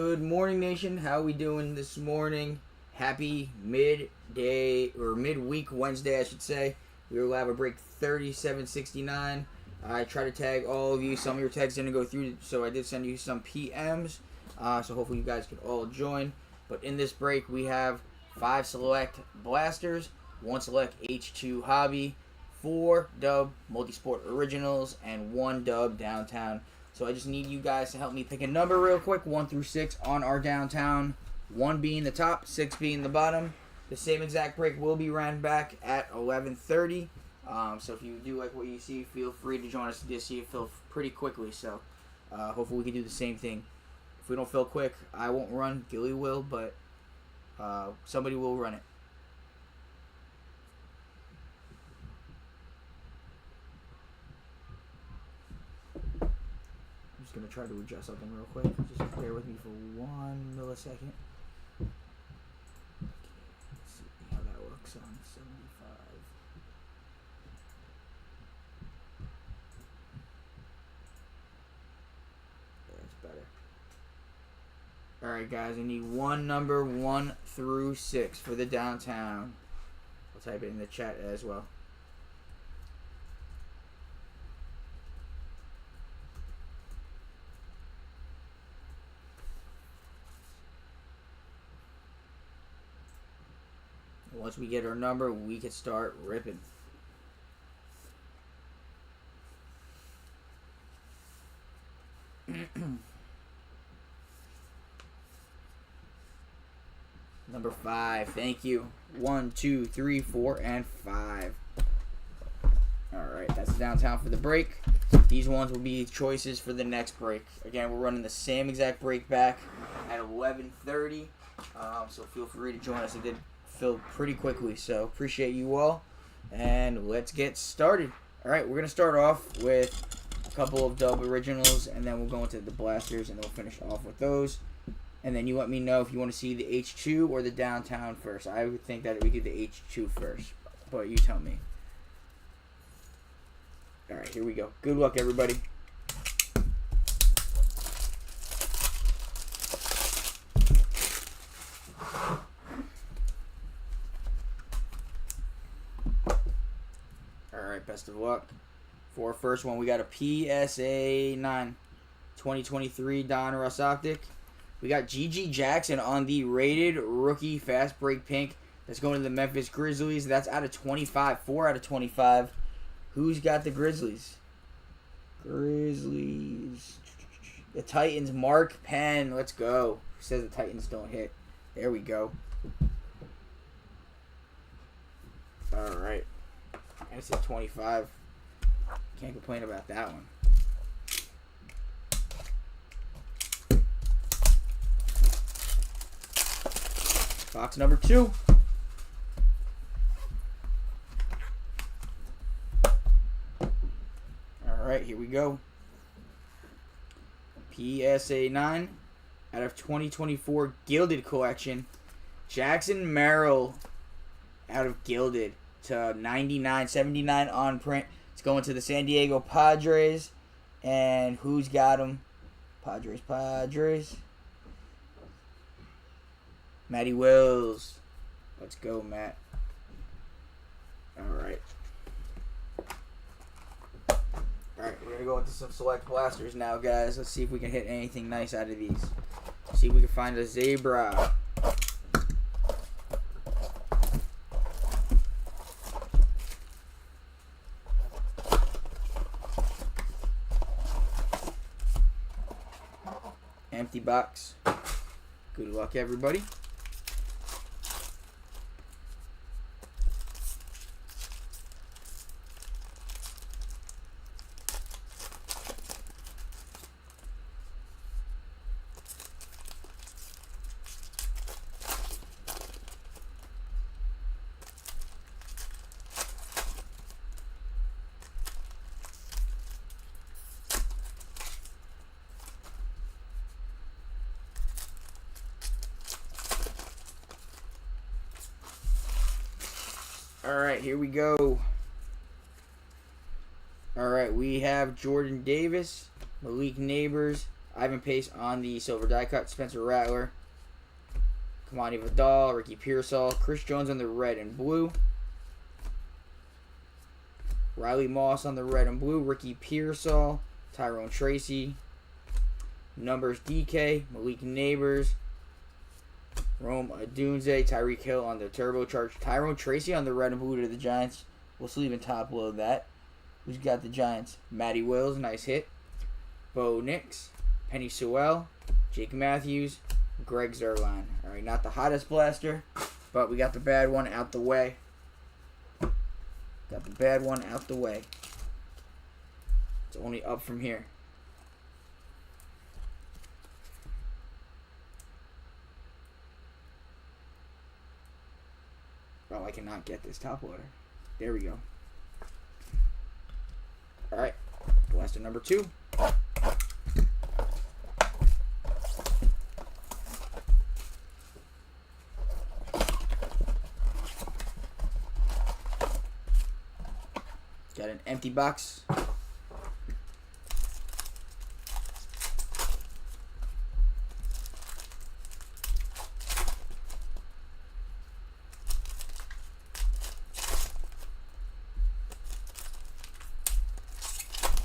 Good morning, nation. How we doing this morning? Happy midday or midweek Wednesday, I should say. We will have a break 3769. I try to tag all of you. Some of your tags didn't go through, so I did send you some PMs. So hopefully you guys can all join. But in this break, we have 5 select blasters, 1 select H2 hobby, 4 dub multisport originals, and 1 dub downtown. So I just need you guys to help me pick a number real quick, 1 through 6 on our downtown. 1 being the top, 6 being the bottom. The same exact break will be ran back at 11:30. So if you do like what you see, feel free to join us to see it fill pretty quickly. So hopefully we can do the same thing. If we don't fill quick, I won't run. Gilly will, but somebody will run it. I'm going to try to adjust something real quick. Just bear with me for 1 millisecond. Okay, let's see how that works on 75. That's better. Alright guys, I need one number 1 through 6 for the downtown. I'll type it in the chat as well. Once we get our number, we can start ripping. Number 5, thank you. 1, 2, 3, 4, and 5. Alright, that's downtown for the break. These ones will be choices for the next break. Again, we're running the same exact break back at 11:30. So feel free to join us. It did fill pretty quickly, so appreciate you all. And let's get started. Alright, we're going to start off with a couple of dub originals, and then we'll go into the blasters, and then we'll finish off with those. And then you let me know if you want to see the H2 or the downtown first. I would think that we do the H2 first, but you tell me. Alright, here we go. Good luck, everybody. Alright, best of luck. For our first one, we got a PSA 9 2023 Don Russ Optic. We got G.G. Jackson on the rated rookie fast break pink. That's going to the Memphis Grizzlies. That's out of 25. 4 out of 25. Who's got the Grizzlies? Grizzlies. The Titans, Mark Penn. Let's go. Who says the Titans don't hit? There we go. Alright. I said 25. Can't complain about that one. Box number 2. Alright, here we go. PSA 9 out of 2024 Gilded Collection. Jackson Merrill out of Gilded to 99.79 on print. It's going to the San Diego Padres. And who's got him? Padres. Matty Wills. Let's go, Matt. Alright. Alright, we're going to go into some select blasters now, guys. Let's see if we can hit anything nice out of these. See if we can find a zebra. Empty box. Good luck, everybody. Alright, here we go. Alright, we have Jordan Davis, Malik Neighbors, Ivan Pace on the silver die cut. Spencer Rattler. Kamani Vidal. Ricky Pearsall. Chris Jones on the red and blue. Riley Moss on the red and blue. Ricky Pearsall. Tyrone Tracy. Numbers DK. Malik Neighbors. Rome Odunze. Tyreek Hill on the turbocharged. Tyrone Tracy on the red and blue to the Giants. We'll sleeve and top load that. Who's got the Giants? Matty Wills. Nice hit. Bo Nix. Penny Sewell. Jake Matthews. Greg Zuerlein. Alright, not the hottest blaster, but we got the bad one out the way. Got the bad one out the way. It's only up from here. Oh, I cannot get this top loader. There we go. Alright, blaster number 2. Got an empty box.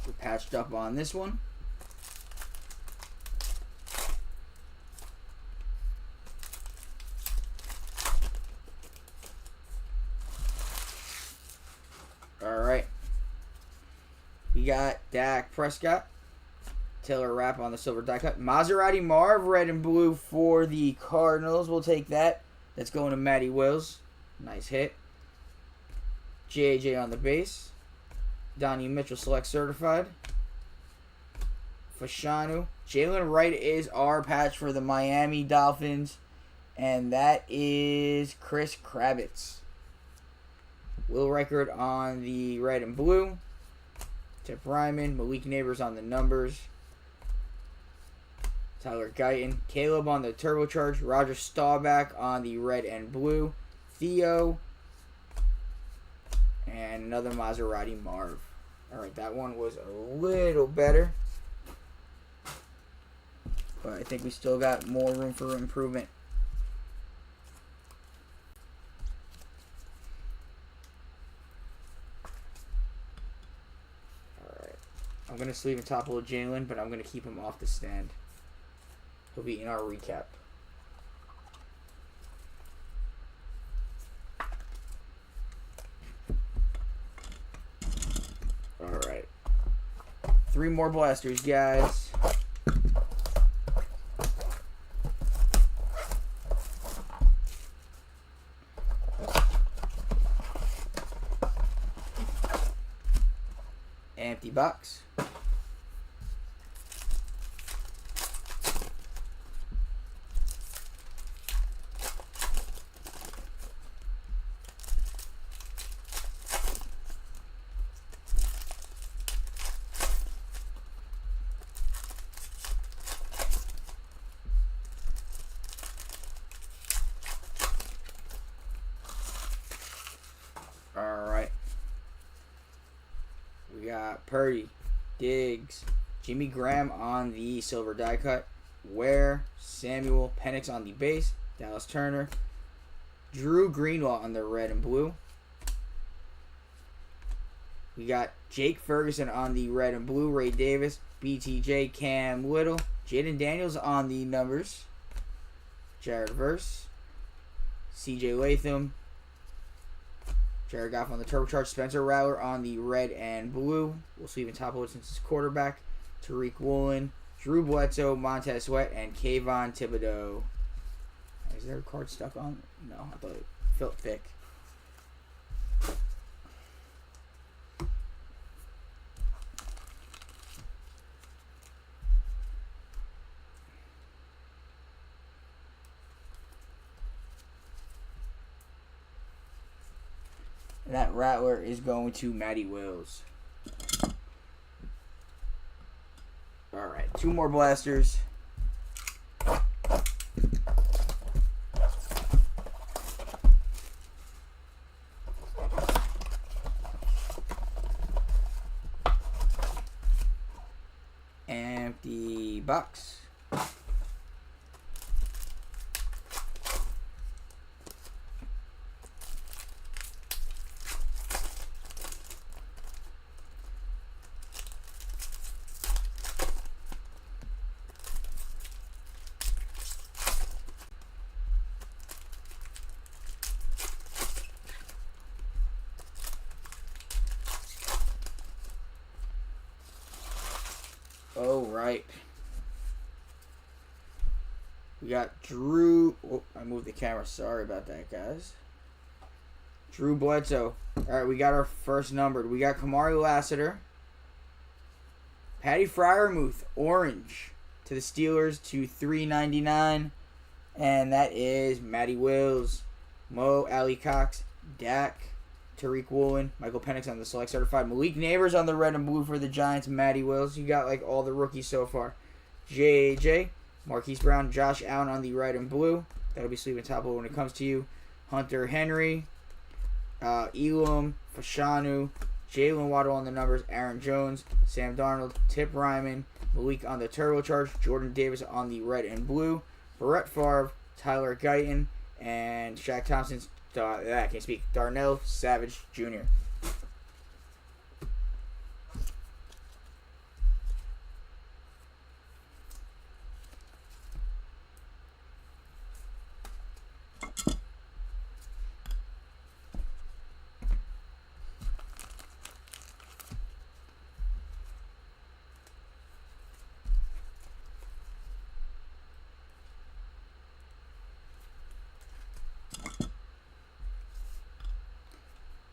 We're patched up on this one. All right. We got Dak Prescott. Taylor Rapp on the silver die cut. Maserati Marv, red and blue for the Cardinals. We'll take that. That's going to Matty Wills. Nice hit. JJ on the base. Donnie Mitchell select certified. Fashanu. Jalen Wright is our patch for the Miami Dolphins. And that is Chris Kravitz. Will Reichard on the red and blue. Tip Ryman. Malik Neighbors on the numbers. Tyler Guyton. Caleb on the turbocharge. Roger Staubach on the red and blue. Theo. And another Maserati Marv. Alright, that one was a little better. But I think we still got more room for improvement. Alright. I'm going to sleeve and top load Jalen, but I'm going to keep him off the stand. He'll be in our recap. Alright. 3 more blasters, guys. Empty box. Alright. We got Purdy, Diggs, Jimmy Graham on the silver die cut, Ware, Samuel, Penix on the base, Dallas Turner, Drew Greenlaw on the red and blue. We got Jake Ferguson on the red and blue, Ray Davis, BTJ, Cam Little, Jaden Daniels on the numbers, Jared Verse, CJ Latham, Jared Goff on the turbocharged, Spencer Rattler on the red and blue. We'll sleeve and top load since it's quarterback. Tariq Woolen, Drew Bledsoe, Montez Sweat, and Kayvon Thibodeau. Is there a card stuck on? No, I thought it felt thick. That Rattler is going to Matty Wills. Alright, 2 more blasters. Empty box. All right. We got Drew. Oh, I moved the camera. Sorry about that, guys. Drew Bledsoe. All right, we got our first numbered. We got Kamari Lassiter. Patty Freiermuth, orange to the Steelers to $3.99. And that is Matty Wills, Mo Ali Cox, Dak, Tariq Woolen, Michael Penix on the select certified. Malik Neighbors on the red and blue for the Giants. Matty Wills. You got like all the rookies so far. JJ, Marquise Brown, Josh Allen on the red and blue. That'll be sleeping top load when it comes to you. Hunter Henry, Elam, Fashanu, Jalen Waddle on the numbers. Aaron Jones, Sam Darnold, Tip Ryman, Malik on the turbocharge. Jordan Davis on the red and blue. Brett Favre, Tyler Guyton, and Shaq Thompson's. I can't speak. Darnell Savage Jr.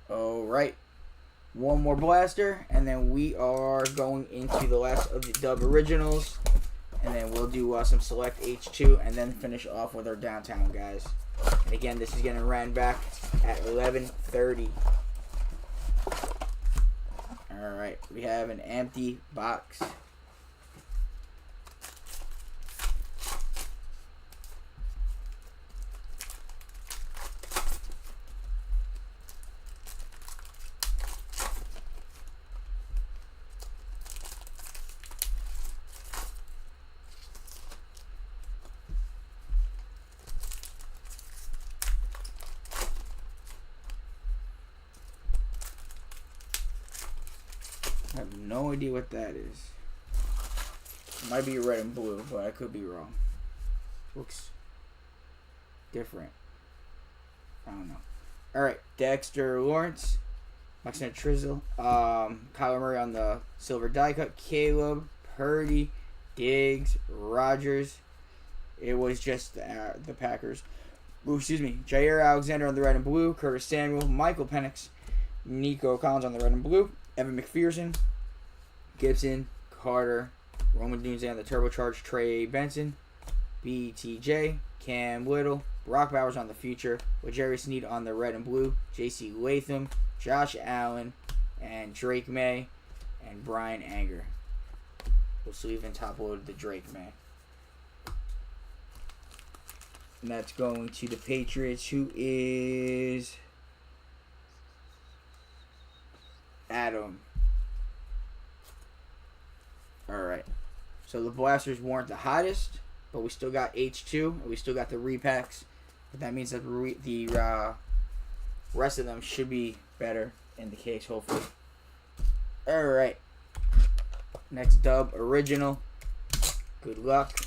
All right, one more blaster, and then we are going into the last of the Dub Originals, and then we'll do some select H2, and then finish off with our downtown guys. And again, this is getting ran back at 11:30. All right, we have an empty box. I have no idea what that is. It might be red and blue, but I could be wrong. Looks different. I don't know. Alright, Dexter Lawrence, Maxine Trizzle, Kyler Murray on the silver die cut, Caleb, Purdy, Diggs, Rodgers. It was just the Packers. Ooh, excuse me. Jair Alexander on the red and blue, Curtis Samuel, Michael Penix, Nico Collins on the red and blue, Evan McPherson, Gibson, Carter, Roman Dunze on the turbocharged, Trey Benson, BTJ, Cam Little, Brock Bowers on the future, with Jerry Sneed on the red and blue, JC Latham, Josh Allen, and Drake May, and Brian Anger. We'll sleeve and top load the Drake May. And that's going to the Patriots, who is Adam. Alright. So the blasters weren't the hottest, but we still got H2, and we still got the repacks. But that means that the rest of them should be better in the case, hopefully. Alright. Next Dub Original. Good luck.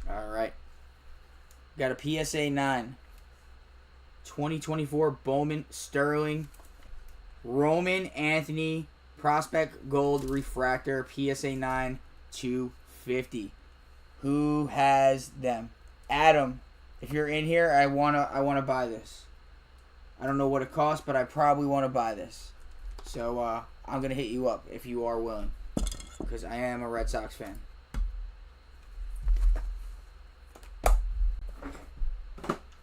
Alright. Got a PSA 9. 2024 Bowman Sterling. Roman Anthony Prospect Gold Refractor PSA 9 250. Who has them? Adam, if you're in here, I wanna buy this. I don't know what it costs, but I probably want to buy this. So I'm gonna hit you up if you are willing, because I am a Red Sox fan.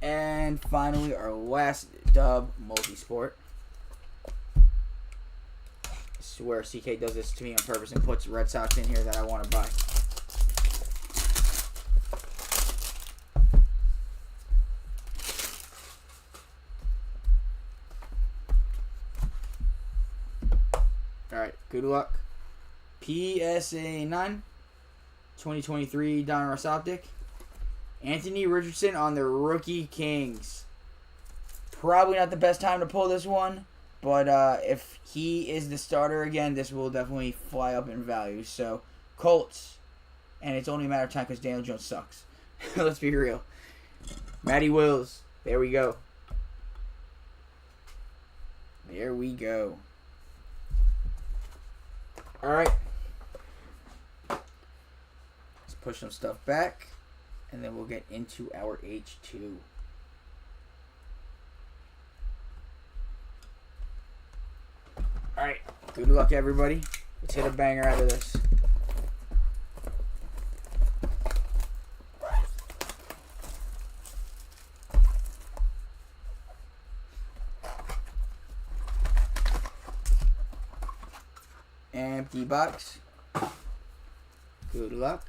And finally, our last Dub Multisport. I swear CK does this to me on purpose and puts Red Sox in here that I want to buy. All right, good luck. PSA 9, 2023 Donruss Optic. Anthony Richardson on the Rookie Kings. Probably not the best time to pull this one, but if he is the starter again, this will definitely fly up in value. So, Colts. And it's only a matter of time because Daniel Jones sucks. Let's be real. Matty Wills. There we go. There we go. All right. Let's push some stuff back, and then we'll get into our H2. All right. Good luck, everybody. Let's hit a banger out of this. Empty box. Good luck.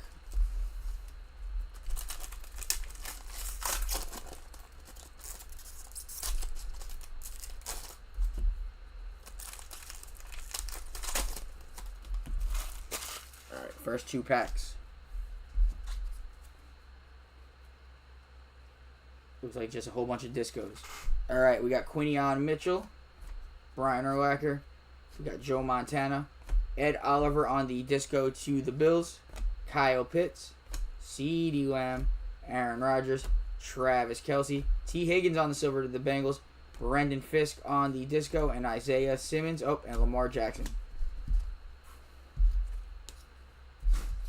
Alright, first 2 packs. Looks like just a whole bunch of discos. Alright, we got Quinion Mitchell, Brian Urlacher, we got Joe Montana, Ed Oliver on the disco to the Bills, Kyle Pitts, CeeDee Lamb, Aaron Rodgers, Travis Kelce, T. Higgins on the silver to the Bengals, Brendan Fisk on the disco, and Isaiah Simmons, and Lamar Jackson.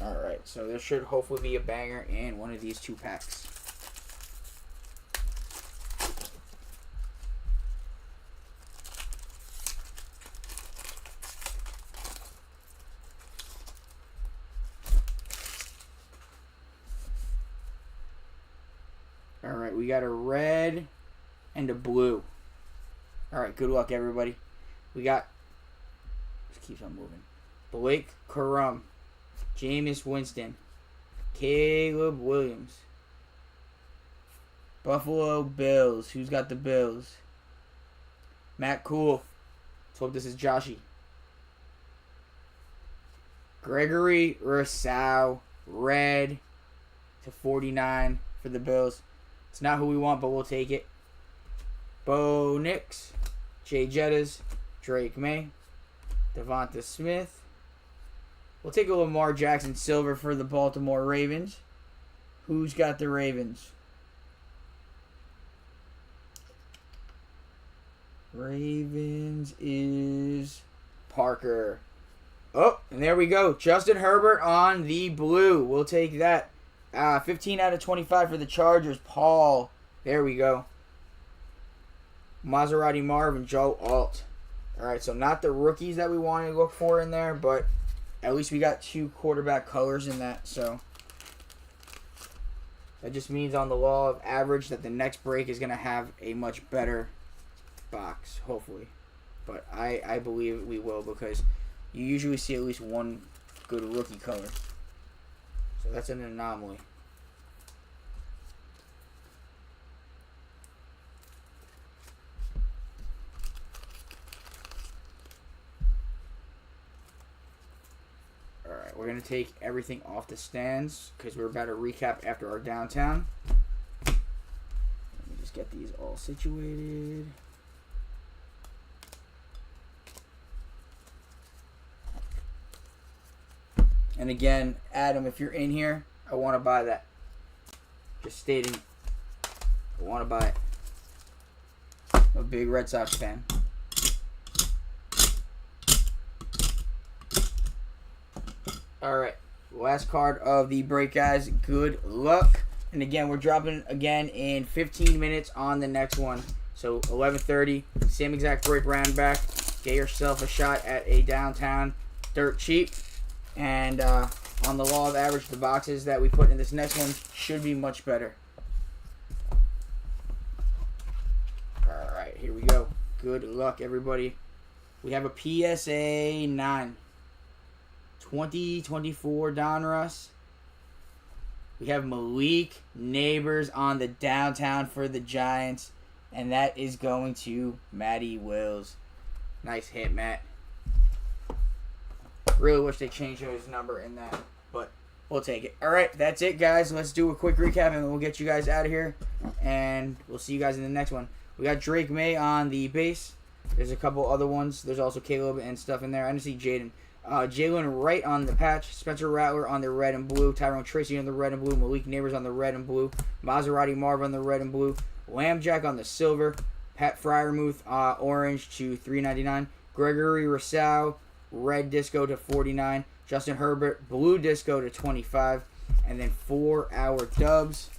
Alright, so there should hopefully be a banger in one of these 2 packs. Alright, we got a red and a blue. Alright, good luck, everybody. We got, just keeps on moving, Blake Corum, Jameis Winston, Caleb Williams, Buffalo Bills. Who's got the Bills? Matt Cool. Let's hope this is Joshy. Gregory Rousseau, red /49 for the Bills. It's not who we want, but we'll take it. Bo Nix, Jay Jettas, Drake May, Devonta Smith. We'll take a Lamar Jackson silver for the Baltimore Ravens. Who's got the Ravens? Ravens is Parker. Oh, and there we go. Justin Herbert on the blue. We'll take that. 15 out of 25 for the Chargers. Paul. There we go. Maserati Marv and Joe Alt. Alright, so not the rookies that we wanted to look for in there, but at least we got 2 quarterback colors in that, so that just means on the law of average that the next break is going to have a much better box, hopefully. But I believe we will, because you usually see at least 1 good rookie color. So that's an anomaly. Alright, we're going to take everything off the stands because we're about to recap after our downtown. Let me just get these all situated. And again, Adam, if you're in here, I want to buy that. Just stating, I want to buy it. I'm a big Red Sox fan. Alright, last card of the break, guys. Good luck. And again, we're dropping again in 15 minutes on the next one. So 11:30, same exact break round back. Get yourself a shot at a downtown dirt cheap. And on the law of average, the boxes that we put in this next one should be much better. Alright, here we go. Good luck, everybody. We have a PSA 9. 2024 Donruss. We have Malik Neighbors on the downtown for the Giants. And that is going to Matty Wills. Nice hit, Matt. Really wish they changed his number in that, but we'll take it. All right, that's it, guys. Let's do a quick recap, and we'll get you guys out of here, and we'll see you guys in the next one. We got Drake May on the base. There's a couple other ones. There's also Caleb and stuff in there. I didn't see Jaden. Jalen Wright on the patch. Spencer Rattler on the red and blue. Tyrone Tracy on the red and blue. Malik Neighbors on the red and blue. Maserati Marv on the red and blue. Lambjack on the silver. Pat Fryermuth orange to $3.99. Gregory Rousseau red disco to $49. Justin Herbert blue disco to $25. And then for our dubs,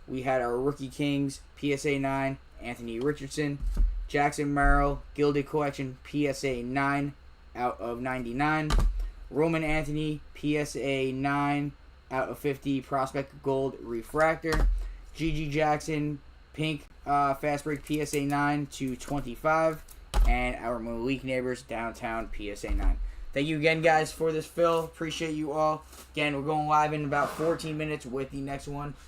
we had our Rookie Kings PSA 9 Anthony Richardson. Jackson Merrill Gilded Collection PSA 9 out of 99. Roman Anthony PSA 9 out of 50 Prospect Gold Refractor. Gigi Jackson Pink Fast Break PSA 9 to 25. And our Malik Neighbors Downtown PSA 9. Thank you again, guys, for this fill. Appreciate you all. Again, we're going live in about 14 minutes with the next one.